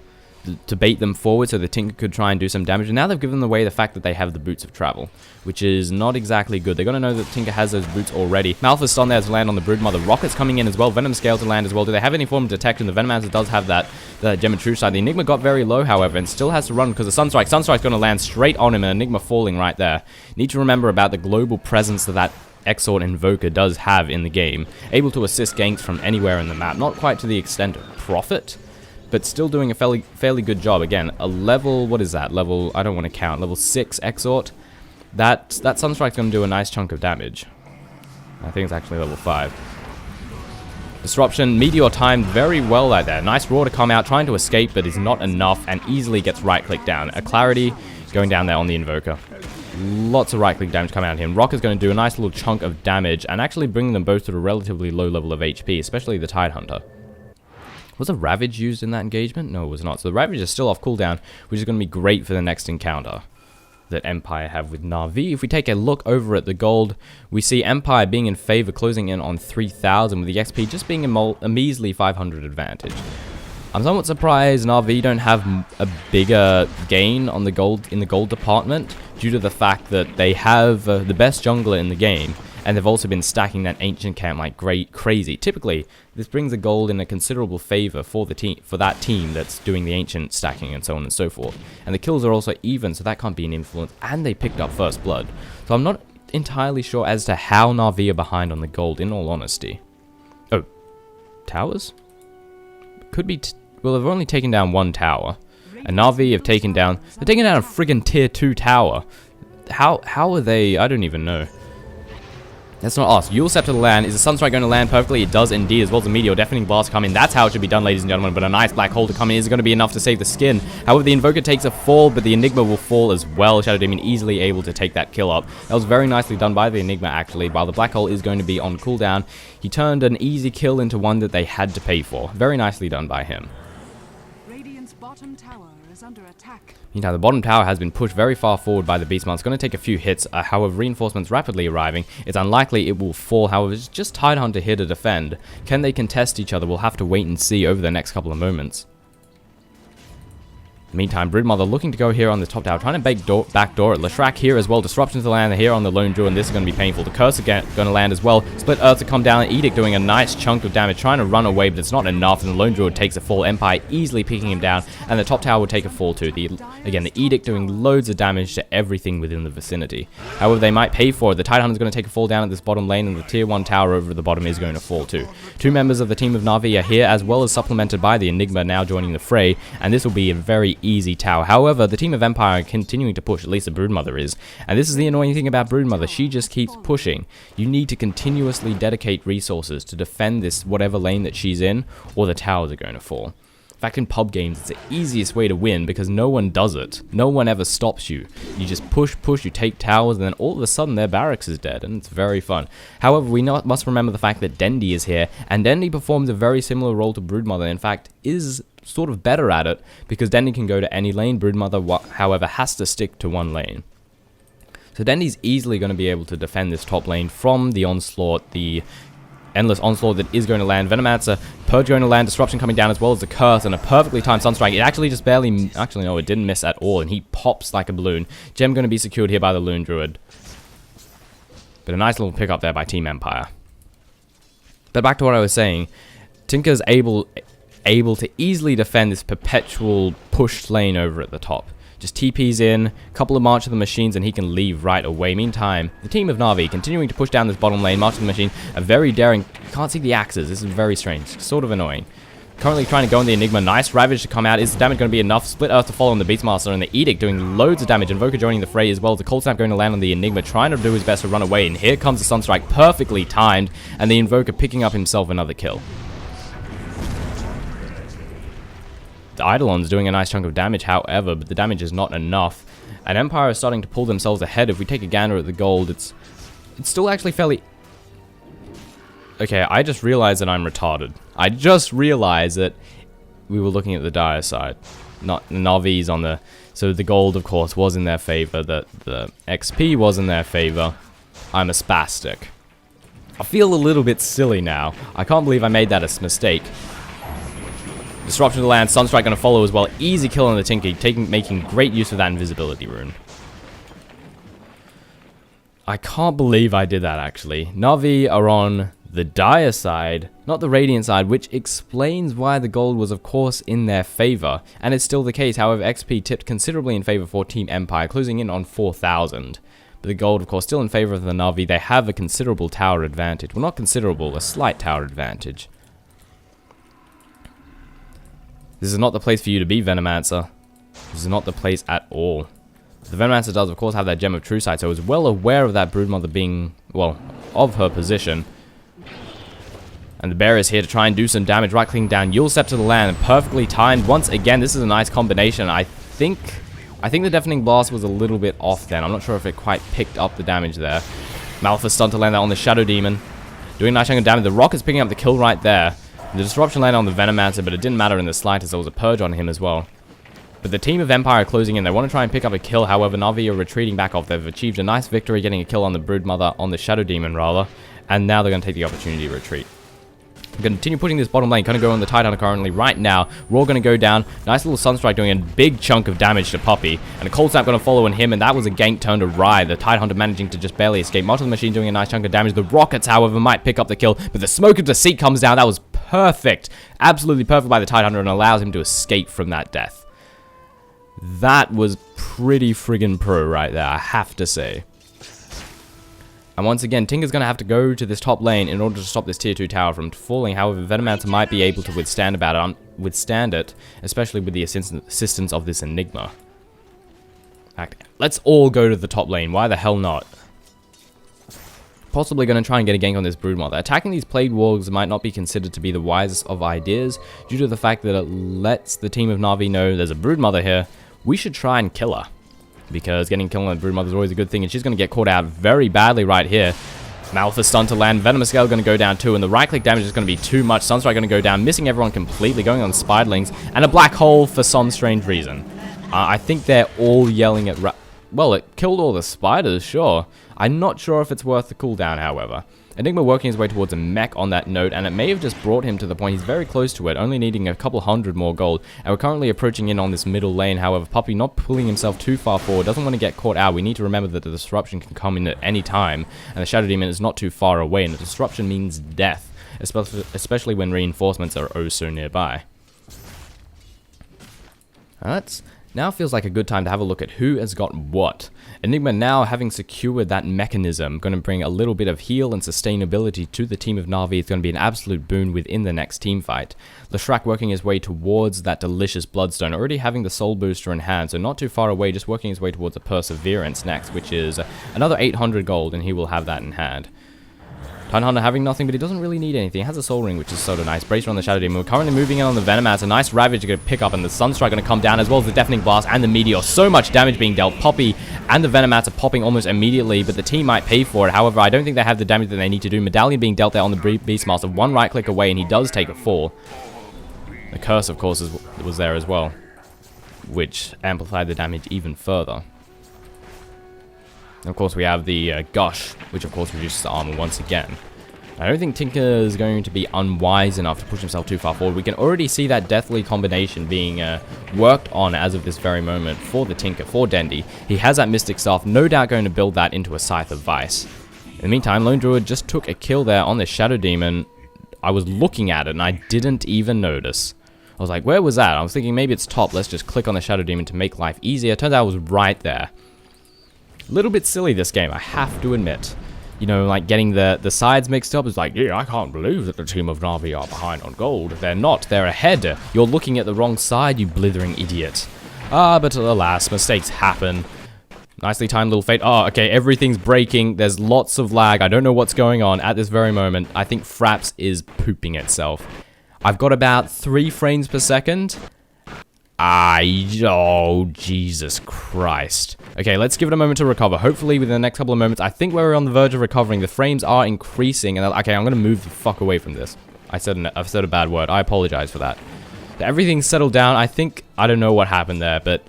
S1: to bait them forward so the Tinker could try and do some damage. And now they've given away the fact that they have the Boots of Travel, which is not exactly good. They're going to know that Tinker has those boots already. Malphite's on there to land on the Broodmother. Rocket's coming in as well. Venom Scale to land as well. Do they have any form of detection? The Venomancer does have that Gem of True Sight. The Enigma got very low, however, and still has to run because of Sunstrike. Sunstrike's going to land straight on him, and Enigma falling right there. Need to remember about the global presence that Exort Invoker does have in the game. Able to assist ganks from anywhere in the map. Not quite to the extent of Prophet, but still doing a fairly good job. Again, a level, what is that? Level, I don't want to count, level 6 Exort. That Sunstrike's going to do a nice chunk of damage. I think it's actually level 5. Disruption, Meteor timed very well like that. Nice Raw to come out, trying to escape, but is not enough, and easily gets right-click down. A Clarity going down there on the Invoker. Lots of right-click damage coming out of him. Rock is going to do a nice little chunk of damage, and actually bring them both to a relatively low level of HP, especially the Tidehunter. Was a Ravage used in that engagement? No, it was not. So the Ravage is still off cooldown, which is going to be great for the next encounter that Empire have with Na'Vi. If we take a look over at the gold, we see Empire being in favor, closing in on 3,000, with the XP just being a measly 500 advantage. I'm somewhat surprised Na'Vi don't have a bigger gain on the gold in the gold department, due to the fact that they have the best jungler in the game, and they've also been stacking that ancient camp like crazy. Typically, this brings the gold in a considerable favor for that team that's doing the ancient stacking and so on and so forth. And the kills are also even, so that can't be an influence. And they picked up first blood, so I'm not entirely sure as to how Na'Vi are behind on the gold, in all honesty. Oh, towers? Could be... well, they've only taken down one tower. And Na'vi have taken down... they're taking down a friggin' tier 2 tower. How are they... I don't even know. That's not us. You'll step to the land. Is the Sunstrike going to land perfectly? It does indeed, as well as the Meteor Deafening Blast come in. That's how it should be done, ladies and gentlemen. But a nice Black Hole to come in is going to be enough to save the skin. However, the Invoker takes a fall, but the Enigma will fall as well. Shadow Demon easily able to take that kill up. That was very nicely done by the Enigma, actually. While the Black Hole is going to be on cooldown, he turned an easy kill into one that they had to pay for. Very nicely done by him.
S2: Radiant's bottom tower is under attack.
S1: Meantime, the bottom tower has been pushed very far forward by the Beastman. It's going to take a few hits. However, reinforcements rapidly arriving. It's unlikely it will fall. However, it's just Tidehunter here to defend. Can they contest each other? We'll have to wait and see over the next couple of moments. Meantime, Broodmother looking to go here on the top tower, trying to backdoor it. Leshrac here as well, disruption to the land here on the Lone Druid, and this is going to be painful. The Curse again going to land as well. Split Earth to come down, Edict doing a nice chunk of damage, trying to run away, but it's not enough, and the Lone Druid takes a fall. Empire easily picking him down, and the top tower will take a fall too. Again, the Edict doing loads of damage to everything within the vicinity. However, they might pay for it. The Tidehunter is going to take a fall down at this bottom lane, and the tier 1 tower over at the bottom is going to fall too. Two members of the team of Na'vi are here, as well as supplemented by the Enigma now joining the fray, and this will be a very easy tower. However, the team of Empire are continuing to push, at least the Broodmother is. And this is the annoying thing about Broodmother, she just keeps pushing. You need to continuously dedicate resources to defend this whatever lane that she's in, or the towers are going to fall. In fact, in pub games, it's the easiest way to win because no one does it. No one ever stops you. You just push, you take towers, and then all of a sudden their barracks is dead, and it's very fun. However, we must remember the fact that Dendi is here, and Dendi performs a very similar role to Broodmother. In fact, is sort of better at it because Dendi can go to any lane. Broodmother, however, has to stick to one lane. So Dendi's easily going to be able to defend this top lane from the onslaught, the endless onslaught that is going to land. Venomancer, Purge going to land, Disruption coming down as well as the Curse, and a perfectly timed Sunstrike. It actually just barely, actually no, it didn't miss at all, and he pops like a balloon. Gem going to be secured here by the Lone Druid. But a nice little pick up there by Team Empire. But back to what I was saying, Tinker's able to easily defend this perpetual pushed lane over at the top. Just TP's in, a couple of March of the Machines, and he can leave right away. Meantime, the team of Na'vi continuing to push down this bottom lane. March of the Machine, a very daring... Can't see the axes. This is very strange. Sort of annoying. Currently trying to go on the Enigma. Nice Ravage to come out. Is the damage going to be enough? Split Earth to follow on the Beastmaster, and the Edict doing loads of damage. Invoker joining the fray as well. The Cold Snap going to land on the Enigma, trying to do his best to run away. And here comes the Sunstrike, perfectly timed, and the Invoker picking up himself another kill. The Eidolon's doing a nice chunk of damage, however, but the damage is not enough. And Empire is starting to pull themselves ahead. If we take a gander at the gold, it's still actually fairly... Okay, I just realized that I'm retarded. I just realized that we were looking at the dire side. Not the Na'vi's on the... So the gold, of course, was in their favor. The XP was in their favor. I'm a spastic. I feel a little bit silly now. I can't believe I made that a mistake. Disruption to the land, Sunstrike going to follow as well. Easy kill on the Tinker, making great use of that invisibility rune. I can't believe I did that, actually. Na'vi are on the dire side, not the radiant side, which explains why the gold was, of course, in their favor. And it's still the case, however, XP tipped considerably in favor for Team Empire, closing in on 4,000. But the gold, of course, still in favor of the Na'vi. They have a considerable tower advantage. Well, not considerable, a slight tower advantage. This is not the place for you to be, Venomancer. This is not the place at all. The Venomancer does, of course, have that Gem of True Sight, so is well aware of that Broodmother being, well, of her position. And the Bear is here to try and do some damage, right-clicking down. You'll step to the land, perfectly timed. Once again, this is a nice combination. I think the Deafening Blast was a little bit off then. I'm not sure if it quite picked up the damage there. Malphus stun to land that on the Shadow Demon. Doing a nice chunk of damage. The Rock is picking up the kill right there. The Disruption landed on the Venomancer, but it didn't matter in the slightest. There was a Purge on him as well. But the team of Empire are closing in. They want to try and pick up a kill. However, Na'vi are retreating back off. They've achieved a nice victory, getting a kill on the Broodmother, on the Shadow Demon, rather. And now they're going to take the opportunity to retreat. I'm going to continue putting this bottom lane. Going to go on the Tidehunter currently right now. Raw going to go down. Nice little Sunstrike doing a big chunk of damage to Puppy. And a Cold Snap going to follow on him. And that was a gank turned to Rye. The Tidehunter managing to just barely escape. March of the Machine doing a nice chunk of damage. The Rockets, however, might pick up the kill. But the Smoke of Deceit comes down. That was perfect. Absolutely perfect by the Tidehunter and allows him to escape from that death. That was pretty friggin' pro right there, I have to say. And once again, Tinker's going to have to go to this top lane in order to stop this tier 2 tower from falling. However, Venomancer might be able to withstand it, especially with the assistance of this Enigma. Let's all go to the top lane. Why the hell not? Possibly going to try and get a gank on this Broodmother. Attacking these Plague Wargs might not be considered to be the wisest of ideas, due to the fact that it lets the team of Na'Vi know there's a Broodmother here. We should try and kill her, because getting killed on the Broodmother is always a good thing, and she's going to get caught out very badly right here. Malphite stun to land, Venomous Gale going to go down too, and the right-click damage is going to be too much. Sunstrike going to go down, missing everyone completely, going on Spiderlings, and a Black Hole for some strange reason. I think they're all yelling at... Well, it killed all the spiders, sure. I'm not sure if it's worth the cooldown, however. Enigma working his way towards a mech on that note, and it may have just brought him to the point he's very close to it, only needing a couple hundred more gold. And we're currently approaching in on this middle lane, however, Puppey not pulling himself too far forward, doesn't want to get caught out. We need to remember that the disruption can come in at any time, and the Shadow Demon is not too far away, and the disruption means death, especially when reinforcements are oh so nearby. Now feels like a good time to have a look at who has got what. Enigma now, having secured that mechanism, going to bring a little bit of heal and sustainability to the team of Na'Vi. It's going to be an absolute boon within the next team fight. Leshrac working his way towards that delicious Bloodstone, already having the Soul Booster in hand, so not too far away, just working his way towards a Perseverance next, which is another 800 gold, and he will have that in hand. Tidehunter having nothing, but he doesn't really need anything. He has a Soul Ring, which is sort of nice. Bracer on the Shadow Demon. We're currently moving in on the Venomancer. A nice Ravage going to pick up, and the Sunstrike going to come down, as well as the Deafening Blast and the Meteor. So much damage being dealt. Puppey and the Venomancer popping almost immediately, but the team might pay for it. However, I don't think they have the damage that they need to do. Medallion being dealt there on the Beastmaster. One right click away, and he does take a fall. The Curse, of course, was there as well, which amplified the damage even further. And of course, we have the Gush, which of course reduces the armor once again. I don't think Tinker is going to be unwise enough to push himself too far forward. We can already see that Deathly combination being worked on as of this very moment for the Tinker, for Dendi. He has that Mystic Staff, no doubt going to build that into a Scythe of Vice. In the meantime, Lone Druid just took a kill there on the Shadow Demon. I was looking at it and I didn't even notice. I was like, where was that? I was thinking maybe it's top, let's just click on the Shadow Demon to make life easier. Turns out I was right there. A little bit silly this game, I have to admit. You know, like getting the sides mixed up is like, yeah, I can't believe that the team of Na'Vi are behind on gold. They're not, they're ahead. You're looking at the wrong side, you blithering idiot. But alas, mistakes happen. Nicely timed little fate. Oh, okay, everything's breaking. There's lots of lag. I don't know what's going on at this very moment. I think Fraps is pooping itself. I've got about 3 frames per second. Oh, Jesus Christ. Okay, let's give it a moment to recover. Hopefully, within the next couple of moments, I think we're on the verge of recovering. The frames are increasing. And okay, I'm going to move the fuck away from this. I've said a bad word. I apologize for that. Everything's settled down. I don't know what happened there, but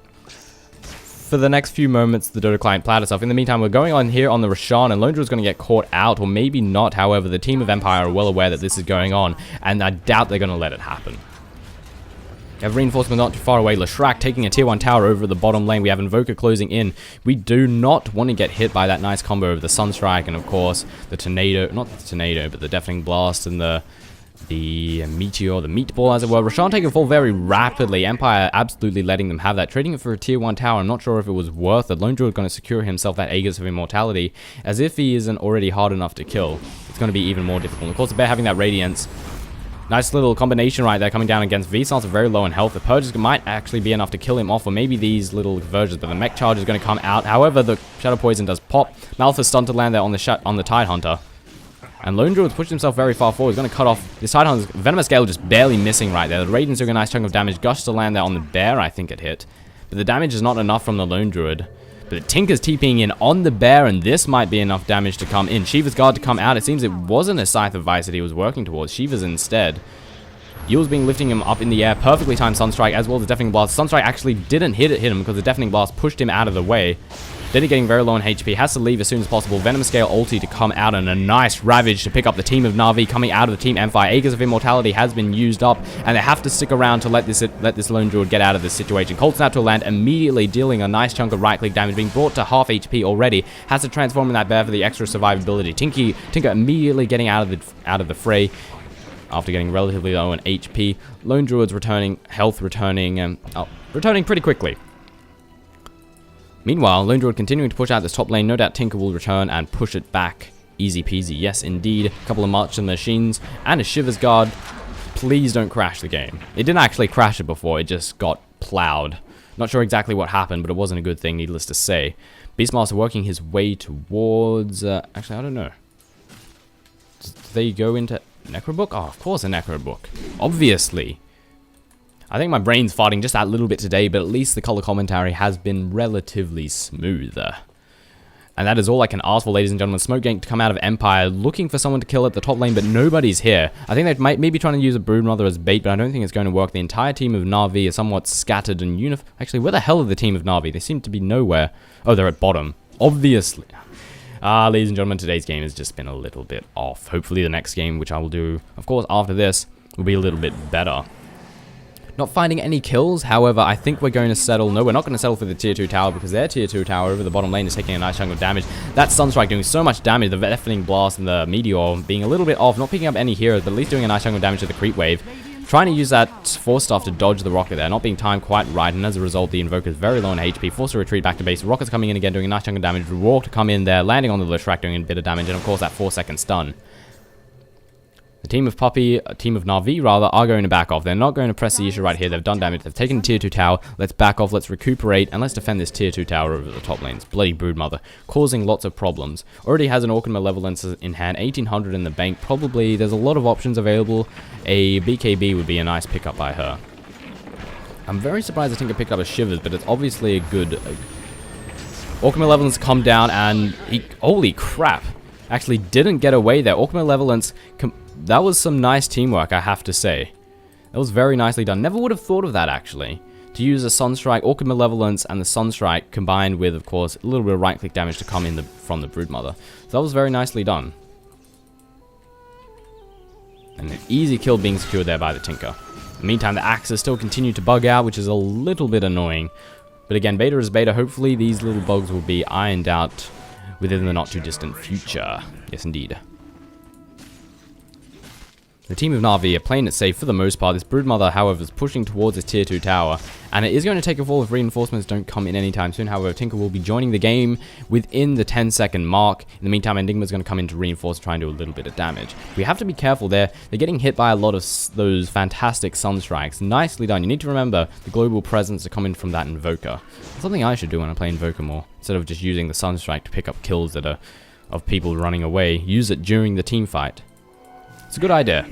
S1: for the next few moments, the Dota client plowed itself. In the meantime, we're going on here on the Roshan, and Lone Druid's going to get caught out, or maybe not. However, the team of Empire are well aware that this is going on, and I doubt they're going to let it happen. We have reinforcement not too far away. Leshrac taking a tier 1 tower over the bottom lane. We have Invoker closing in. We do not want to get hit by that nice combo of the Sunstrike and, of course, the Tornado. Not the Tornado, but the Deafening Blast and the Meteor, the Meatball, as it were. Roshan taking a fall very rapidly. Empire absolutely letting them have that. Trading it for a tier 1 tower. I'm not sure if it was worth it. Lone Druid going to secure himself that Aegis of Immortality. As if he isn't already hard enough to kill, it's going to be even more difficult. And of course, the Bear having that Radiance. Nice little combination right there coming down against Vsauce, very low in health. The Purges might actually be enough to kill him off, or maybe these little conversions, but the Mech Charge is going to come out. However, the Shadow Poison does pop. Malphite stun to land there on the Tidehunter. And Lone Druid's pushed himself very far forward. He's going to cut off this Tidehunter's Venomous Gale, just barely missing right there. The Radiant's doing a nice chunk of damage. Gush to land there on the Bear, I think it hit. But the damage is not enough from the Lone Druid. But Tinker's TPing in on the Bear, and this might be enough damage to come in. Shiva's Guard to come out. It seems it wasn't a Scythe of Vice that he was working towards. Shiva's instead. Yule's being lifting him up in the air. Perfectly timed Sunstrike as well as the Deafening Blast. Sunstrike actually didn't hit him because the Deafening Blast pushed him out of the way. Dendy getting very low on HP. Has to leave as soon as possible. Venomous Gale ulti to come out, and a nice Ravage to pick up the team of Na'Vi coming out of the team Empire. Aegis of Immortality has been used up, and they have to stick around to let this Lone Druid get out of this situation. Cold Snap to land immediately, dealing a nice chunk of right-click damage, being brought to half HP already. Has to transform in that Bear for the extra survivability. Tinker immediately getting out of the fray. After getting relatively low on HP, Lone Druid's returning, health returning pretty quickly. Meanwhile, Lone Druid continuing to push out this top lane. No doubt Tinker will return and push it back Easy peasy, yes indeed. A couple of marching machines and a Shivers Guard. Please don't crash the game. It didn't actually crash it before, it just got plowed. Not sure exactly what happened, but it wasn't a good thing, needless to say. Beastmaster working his way towards... actually, I don't know. Do they go into Necrobook? Oh, of course a Necrobook. Obviously. I think my brain's farting just that little bit today, but at least the color commentary has been relatively smoother. And that is all I can ask for, ladies and gentlemen. Smoke Gang to come out of Empire, looking for someone to kill at the top lane, but nobody's here. I think they might maybe trying to use a Broodmother as bait, but I don't think it's going to work. The entire team of Na'Vi is somewhat scattered and Actually, where the hell are the team of Na'Vi? They seem to be nowhere. Oh, they're at bottom. Obviously. Ladies and gentlemen, today's game has just been a little bit off. Hopefully the next game, which I will do, of course, after this, will be a little bit better. Not finding any kills, however, I think we're going to settle. No, we're not going to settle for the tier 2 tower because their tier 2 tower over the bottom lane is taking a nice chunk of damage. That Sunstrike doing so much damage, the Deafening Blast and the Meteor being a little bit off, not picking up any heroes, but at least doing a nice chunk of damage to the creep wave. Trying to use that Force Staff to dodge the rocket there, not being timed quite right, and as a result, the Invoker is very low on HP, forced to retreat back to base. Rocket's coming in again, doing a nice chunk of damage. Roar to come in there, landing on the Leshrac, doing a bit of damage, and of course that 4-second stun. The team of team of Na'Vi rather, are going to back off. They're not going to press the issue right here. They've done damage. They've taken the tier 2 tower. Let's back off. Let's recuperate. And let's defend this tier 2 tower over the top lanes. Bloody Broodmother. Causing lots of problems. Already has an Orc and Malevolence in hand. 1800 in the bank. Probably, there's a lot of options available. A BKB would be a nice pickup by her. I'm very surprised I think I picked up a Shivers, but it's obviously a good... Orc and Malevolence come down and... holy crap. Actually didn't get away there. Orc and Malevolence... That was some nice teamwork, I have to say. That was very nicely done. Never would have thought of that, actually. To use a Sunstrike, Orchid Malevolence, and the Sunstrike combined with, of course, a little bit of right-click damage to come in from the Broodmother. So that was very nicely done. And an easy kill being secured there by the Tinker. In the meantime, the axes still continue to bug out, which is a little bit annoying. But again, beta is beta. Hopefully these little bugs will be ironed out within the not-too-distant future. Yes, indeed. The team of Na'Vi are playing it safe for the most part. This Broodmother, however, is pushing towards its tier 2 tower. And it is going to take a fall if reinforcements don't come in anytime soon. However, Tinker will be joining the game within the 10-second mark. In the meantime, Enigma is going to come in to reinforce, try and do a little bit of damage. We have to be careful there. They're getting hit by a lot of those fantastic Sunstrikes. Nicely done. You need to remember the global presence are coming from that Invoker. Something I should do when I play Invoker more. Instead of just using the Sunstrike to pick up kills that are of people running away. Use it during the team fight. It's a good idea.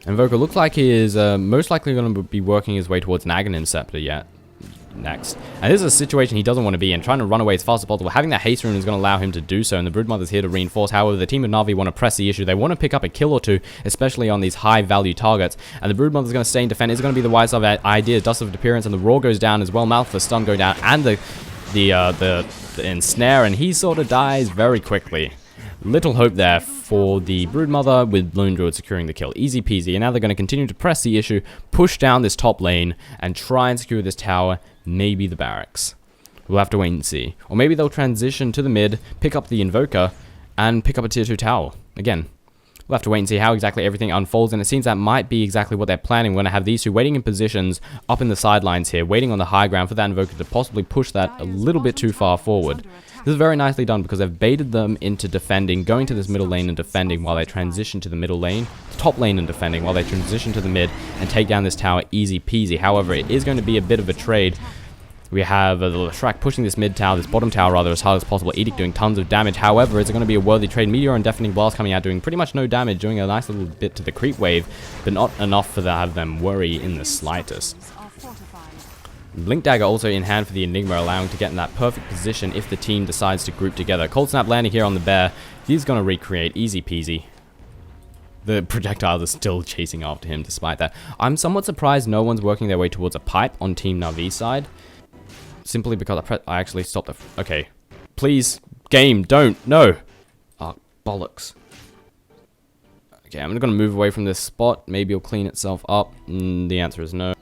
S1: Invoker looks like he is most likely going to be working his way towards an Aghanim Scepter next. And this is a situation he doesn't want to be in, trying to run away as fast as possible. Having that haste rune is going to allow him to do so, and the Broodmother's here to reinforce. However, the team of Na'Vi want to press the issue. They want to pick up a kill or two, especially on these high-value targets. And the Broodmother's going to stay and defend. It's going to be the wise idea. Dust of Appearance, and the Roar goes down as well. Mouth for stun go down, and the ensnare, and he sort of dies very quickly. Little hope there for the Broodmother with Bloom Druid securing the kill. Easy peasy. And now they're going to continue to press the issue, push down this top lane, and try and secure this tower, maybe the barracks. We'll have to wait and see. Or maybe they'll transition to the mid, pick up the Invoker, and pick up a tier 2 tower. Again, we'll have to wait and see how exactly everything unfolds, and it seems that might be exactly what they're planning. We're going to have these two waiting in positions up in the sidelines here, waiting on the high ground for that Invoker to possibly push that a little bit too far forward. This is very nicely done because they've baited them into defending, going to this middle lane and defending while they transition to the middle lane, top lane and defending while they transition to the mid and take down this tower easy peasy. However, it is going to be a bit of a trade. We have the Leshrac pushing this mid tower, this bottom tower rather, as hard as possible. Edict doing tons of damage. However, it's going to be a worthy trade. Meteor and Deafening Blast coming out doing pretty much no damage, doing a nice little bit to the creep wave, but not enough for to have them worry in the slightest. Blink Dagger also in hand for the Enigma, allowing to get in that perfect position if the team decides to group together. Cold Snap landing here on the bear. He's going to recreate easy peasy. The projectiles are still chasing after him despite that. I'm somewhat surprised no one's working their way towards a pipe on Team Na'Vi's side. Simply because I actually stopped the... Okay. Please, game, don't. No. Oh, bollocks. Okay, I'm going to move away from this spot. Maybe it'll clean itself up. The answer is no.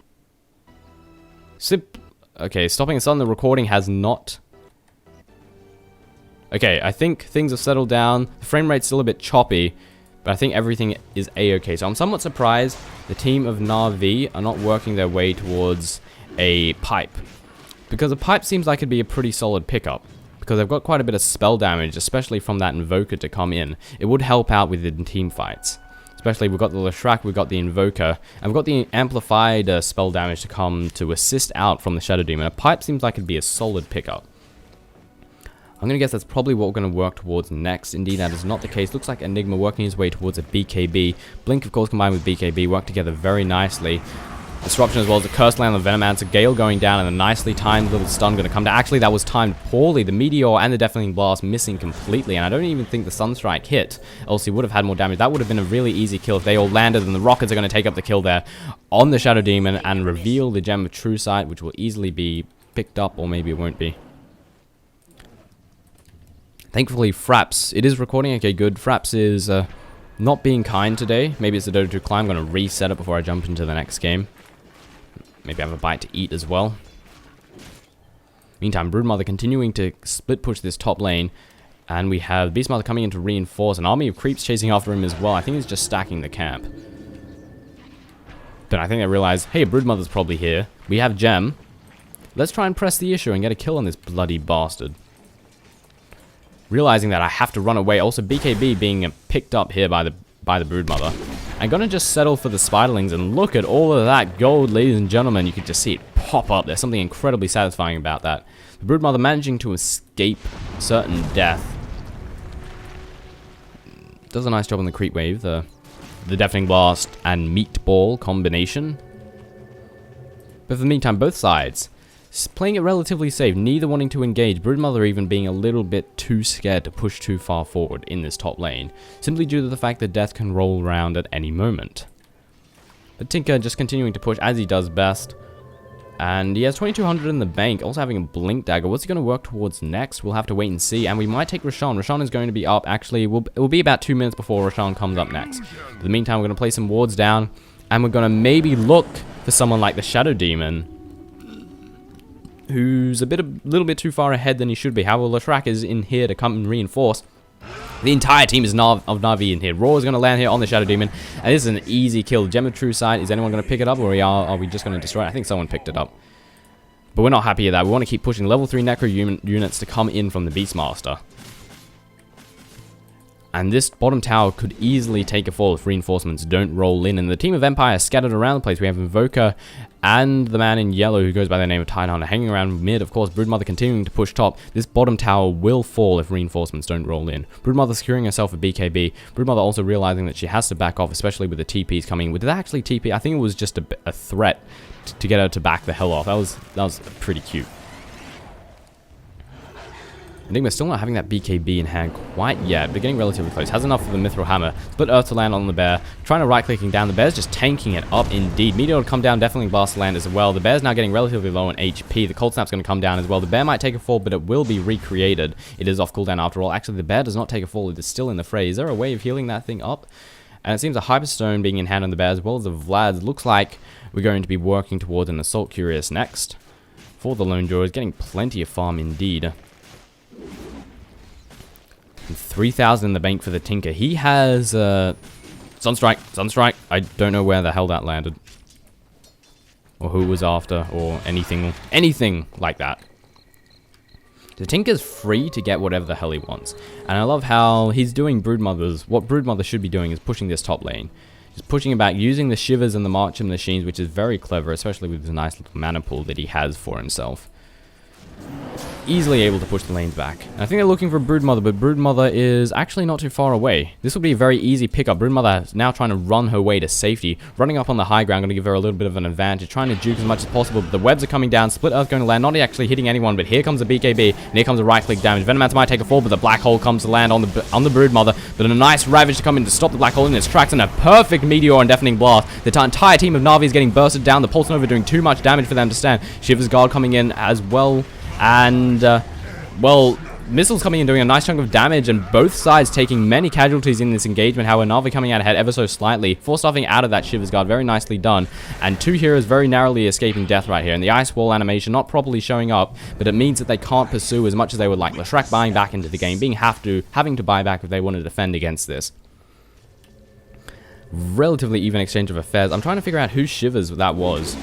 S1: Okay, stopping us on the recording has not... Okay, I think things have settled down. The frame rate's still a bit choppy, but I think everything is a-okay. So I'm somewhat surprised the team of Na'Vi are not working their way towards a pipe. Because a pipe seems like it'd be a pretty solid pickup. because I've got quite a bit of spell damage, especially from that Invoker to come in. It would help out with the team fights. Especially, we've got the Leshrac, we've got the Invoker, and we've got the amplified spell damage to come to assist out from the Shadow Demon. A pipe seems like it'd be a solid pickup. I'm going to guess that's probably what we're going to work towards next. Indeed, that is not the case. Looks like Enigma working his way towards a BKB. Blink, of course, combined with BKB, work together very nicely. Disruption as well as the Curse Land on the Venomancer. Gale going down and a nicely timed little stun going to come down. Actually, that was timed poorly. The Meteor and the Deafening Blast missing completely, and I don't even think the Sunstrike hit, else he would have had more damage. That would have been a really easy kill if they all landed, and the Rockets are going to take up the kill there on the Shadow Demon and reveal the Gem of True Sight, which will easily be picked up, or maybe it won't be. Thankfully, Fraps, it is recording. Okay, good. Fraps is not being kind today. Maybe it's the Dota 2 climb. I'm going to reset it before I jump into the next game. Maybe have a bite to eat as well. Meantime, Broodmother continuing to split push this top lane. And we have Beastmother coming in to reinforce. An army of creeps chasing after him as well. I think he's just stacking the camp. But I think they realize, hey, Broodmother's probably here. We have Gem. Let's try and press the issue and get a kill on this bloody bastard. Realizing that I have to run away. Also, BKB being picked up here by the Broodmother. I'm gonna just settle for the Spiderlings, and look at all of that gold, ladies and gentlemen. You can just see it pop up. There's something incredibly satisfying about that. The Broodmother managing to escape certain death. Does a nice job on the creep wave. The Deafening Blast and Meatball combination. But for the meantime, both sides playing it relatively safe, neither wanting to engage. Broodmother even being a little bit too scared to push too far forward in this top lane, simply due to the fact that death can roll around at any moment. But Tinker just continuing to push as he does best, and he has 2200 in the bank, also having a Blink Dagger. What's he going to work towards next? We'll have to wait and see, and we might take Roshan. Roshan is going to be up. Actually, it will be about 2 minutes before Roshan comes up next. In the meantime, we're going to play some wards down, and we're going to maybe look for someone like the Shadow Demon, who's a little bit too far ahead than he should be. However, Leshrac is in here to come and reinforce. The entire team is of Na'Vi in here. Raw is going to land here on the Shadow Demon, and this is an easy kill. Gem of True Sight, is anyone going to pick it up, or are we just going to destroy it? I think someone picked it up. But we're not happy with that. We want to keep pushing level 3 Necro units to come in from the Beastmaster. And this bottom tower could easily take a fall if reinforcements don't roll in. And the team of Empire are scattered around the place. We have Invoker and the man in yellow who goes by the name of Tidehunter hanging around mid. Of course, Broodmother continuing to push top. This bottom tower will fall if reinforcements don't roll in. Broodmother securing herself a BKB. Broodmother also realizing that she has to back off, especially with the TPs coming. With that actually TP, I think it was just a threat to get her to back the hell off. That was pretty cute. Enigma still not having that BKB in hand quite yet, but getting relatively close. Has enough of the Mithril Hammer. Split Earth to land on the bear. Trying to right-clicking down. The bear's just tanking it up indeed. Meteor to come down, definitely blast to land as well. The bear's now getting relatively low on HP. The Cold Snap's going to come down as well. The bear might take a fall, but it will be recreated. It is off cooldown after all. Actually, the bear does not take a fall. It is still in the fray. Is there a way of healing that thing up? And it seems a Hyperstone being in hand on the bear as well as the Vlad. Looks like we're going to be working towards an Assault Curious next. For the Lone Drawers, getting plenty of farm indeed. 3,000 in the bank for the Tinker. He has Sunstrike. I don't know where the hell that landed, or who was after, or anything like that. The Tinker's free to get whatever the hell he wants, and I love how he's doing what Broodmother should be doing is pushing this top lane. Just pushing it back, using the Shivers and the Marching Machines, which is very clever, especially with the nice little mana pool that he has for himself. Easily able to push the lanes back. And I think they're looking for Broodmother, but Broodmother is actually not too far away. This will be a very easy pickup. Broodmother is now trying to run her way to safety. Running up on the high ground, going to give her a little bit of an advantage. Trying to juke as much as possible, but the webs are coming down. Split Earth going to land, not actually hitting anyone, but here comes a BKB, and here comes a right-click damage. Venomancer might take a fall, but the Black Hole comes to land on the Broodmother, but a nice Ravage to come in to stop the Black Hole in its tracks, and a perfect Meteor and Deafening Blast. The entire team of Na'Vi is getting bursted down. The Pulse Nova doing too much damage for them to stand. Shiver's Guard coming in as well, and well, missiles coming in doing a nice chunk of damage, and both sides taking many casualties in this engagement. However, Na'Vi coming out ahead ever so slightly. Force stuffing out of that Shiver's Guard, very nicely done. And two heroes very narrowly escaping death right here. And the Ice Wall animation not properly showing up, but it means that they can't pursue as much as they would like. Leshrac buying back into the game, having to buy back if they want to defend against this. Relatively even exchange of affairs. I'm trying to figure out whose Shivers that was.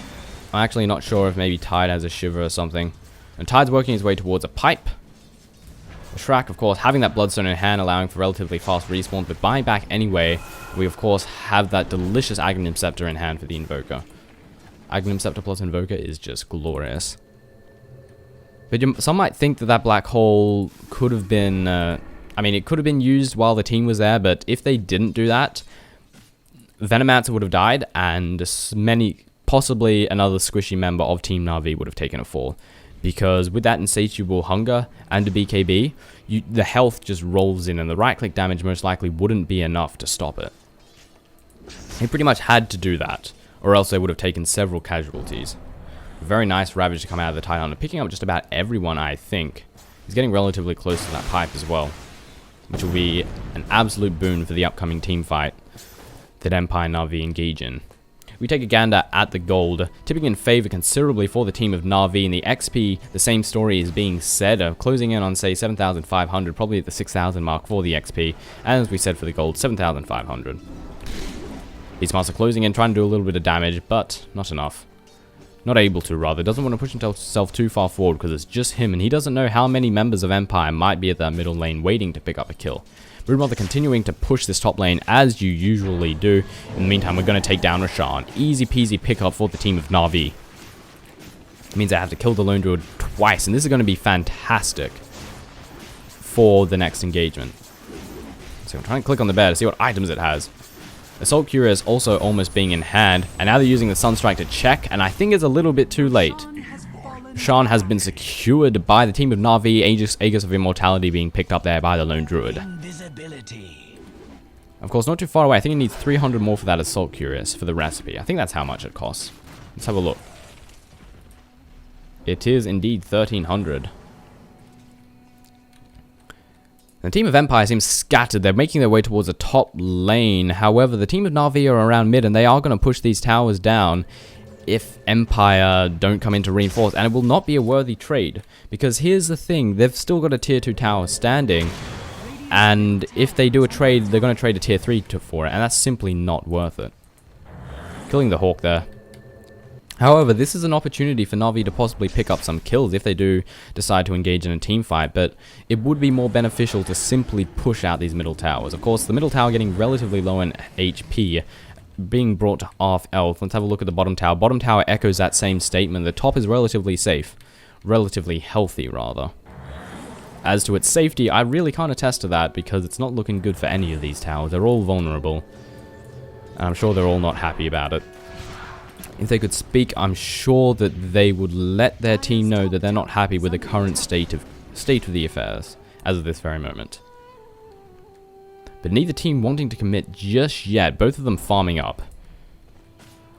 S1: I'm actually not sure if maybe Tide has a Shiver or something. And Tide's working his way towards a pipe. Shrek, of course, having that Bloodstone in hand, allowing for relatively fast respawn, but buying back anyway, we of course have that delicious Aghanim Scepter in hand for the Invoker. Aghanim Scepter plus Invoker is just glorious. But some might think that that black hole could have been, I mean, it could have been used while the team was there, but if they didn't do that, Venomancer would have died, and possibly another squishy member of Team Na'Vi would have taken a fall. Because with that insatiable hunger and a BKB, the health just rolls in, and the right-click damage most likely wouldn't be enough to stop it. He pretty much had to do that, or else they would have taken several casualties. Very nice Ravage to come out of the Tidehunter, picking up just about everyone, I think. He's getting relatively close to that pipe as well, which will be an absolute boon for the upcoming team fight that Empire Na'Vi engage in. We take a gander at the gold, tipping in favor considerably for the team of Na'Vi. In the XP, the same story is being said, closing in on, say, 7,500, probably at the 6,000 mark for the XP, and as we said for the gold, 7,500. Beastmaster closing in, trying to do a little bit of damage, but not enough. Not able to, rather. Doesn't want to push himself too far forward because it's just him, and he doesn't know how many members of Empire might be at that middle lane waiting to pick up a kill. Broodmother continuing to push this top lane as you usually do. In the meantime, we're going to take down Roshan. Easy peasy pickup for the team of Na'Vi. It means I have to kill the Lone Druid twice, and this is going to be fantastic for the next engagement. So I'm trying to click on the bear to see what items it has. Assault Cuirass also almost being in hand, and now they're using the Sunstrike to check, and I think it's a little bit too late. Roshan has been secured by the team of Na'Vi, Aegis of Immortality being picked up there by the Lone Druid. Of course, not too far away. I think it needs 300 more for that Assault Cuirass for the recipe. I think that's how much it costs. Let's have a look. It is indeed 1,300. The team of Empire seems scattered. They're making their way towards the top lane. However, the team of Na'Vi are around mid, and they are going to push these towers down if Empire don't come in to reinforce, and it will not be a worthy trade, because here's the thing, they've still got a tier 2 tower standing, and if they do a trade, they're going to trade a tier 3 for it, and that's simply not worth it. Killing the Hawk there. However, this is an opportunity for Na'Vi to possibly pick up some kills if they do decide to engage in a team fight, but it would be more beneficial to simply push out these middle towers. Of course, the middle tower getting relatively low in HP, being brought to half health. Let's have a look at the bottom tower. Bottom tower echoes that same statement. The top is relatively safe. Relatively healthy, rather. As to its safety, I really can't attest to that because it's not looking good for any of these towers. They're all vulnerable. And I'm sure they're all not happy about it. If they could speak, I'm sure that they would let their team know that they're not happy with the current state of the affairs as of this very moment. But neither team wanting to commit just yet, both of them farming up.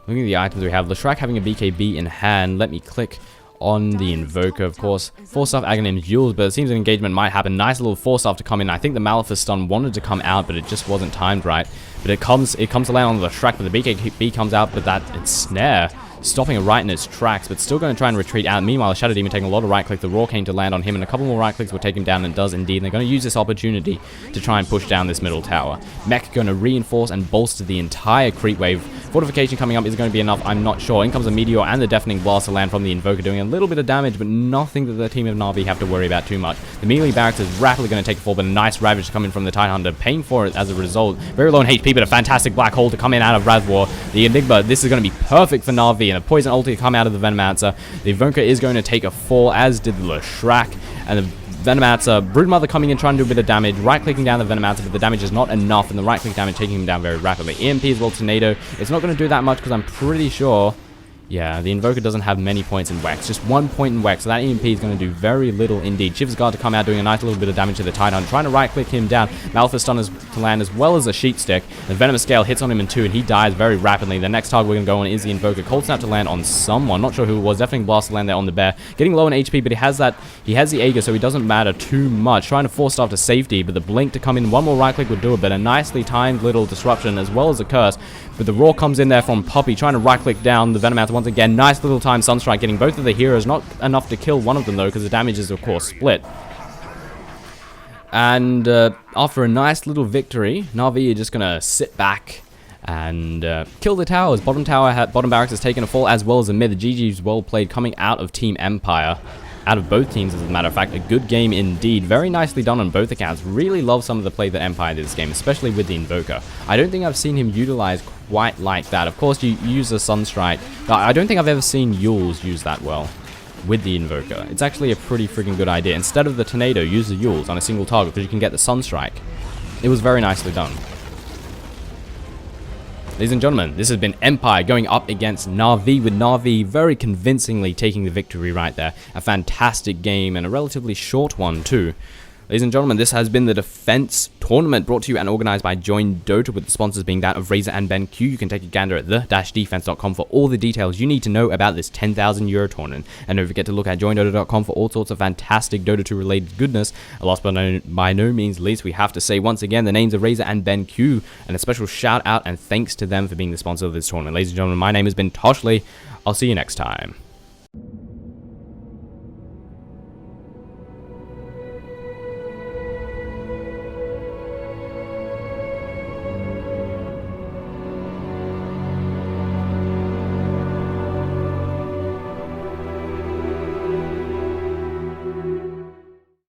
S1: Looking at the items we have, Leshrac having a BKB in hand. Let me click on the Invoker, of course. 4-staff Aghanim's Jewels, but it seems an engagement might happen. Nice little 4-staff to come in. I think the Malefice stun wanted to come out, but it just wasn't timed right. But it comes to land on the Leshrac, but the BKB comes out, but it's Snare. Stopping it right in its tracks, but still going to try and retreat out. Meanwhile, the Shadow Demon taking a lot of right click. The Roar came to land on him, and a couple more right clicks will take him down, and it does indeed. And they're going to use this opportunity to try and push down this middle tower. Mech going to reinforce and bolster the entire creep wave. Fortification coming up is going to be enough, I'm not sure. In comes a Meteor and the Deafening Blast to land from the Invoker, doing a little bit of damage, but nothing that the team of Na'Vi have to worry about too much. The melee barracks is rapidly going to take a fall, but a nice Ravage to come in from the Tidehunter, paying for it as a result. Very low in HP, but a fantastic Black Hole to come in out of Razwar. The Enigma, this is going to be perfect for Na'Vi, and a Poison Ulti to come out of the Venomancer. The Invoker is going to take a fall, as did the Leshrac, and the Venomancer, Broodmother coming in trying to do a bit of damage, right-clicking down the Venomancer, but the damage is not enough, and the right-click damage taking him down very rapidly. EMP as well, Tornado. It's not going to do that much because I'm pretty sure, yeah, the Invoker doesn't have many points in Wex, just 1 point in Wex, so that EMP is going to do very little indeed. Shiv's Guard to come out doing a nice little bit of damage to the Tidehunter, trying to right-click him down. Malefice stun to land as well as a Sheet Stick. The Venomous Scale hits on him in 2, and he dies very rapidly. The next target we're going to go on is the Invoker. Cold Snap to land on someone, not sure who it was. Definitely Blast to land there on the bear. Getting low in HP, but he has the Aegis, so he doesn't matter too much. Trying to force stuff to safety, but the Blink to come in, one more right-click would do it, but a nicely timed little disruption as well as a curse. But the Roar comes in there from Puppy, trying to right-click down the Venomancer once again. Nice little time Sunstrike, getting both of the heroes. Not enough to kill one of them, though, because the damage is, of course, split. And after a nice little victory, Na'Vi are just going to sit back and kill the towers. Bottom barracks has taken a fall, as well as the mid. The GG's well played coming out of Team Empire. out of both teams, as a matter of fact. A good game indeed. Very nicely done on both accounts. Really love some of the play that Empire did this game, especially with the Invoker. I don't think I've seen him utilize quite like that. Of course, you use a Sunstrike. I don't think I've ever seen Yules use that well with the Invoker. It's actually a pretty freaking good idea. Instead of the Tornado, use the Yules on a single target because you can get the Sunstrike. It was very nicely done. Ladies and gentlemen, this has been Empire going up against Na'Vi, with Na'Vi very convincingly taking the victory right there. A fantastic game and a relatively short one too. Ladies and gentlemen, this has been the Defense Tournament, brought to you and organized by joinDOTA, with the sponsors being that of Razor and BenQ. You can take a gander at the-defense.com for all the details you need to know about this €10,000 tournament. And don't forget to look at joinDOTA.com for all sorts of fantastic Dota 2 related goodness. And last but by no means least, we have to say once again the names of Razor and BenQ, and a special shout out and thanks to them for being the sponsor of this tournament. Ladies and gentlemen, my name has been Toshley. I'll see you next time.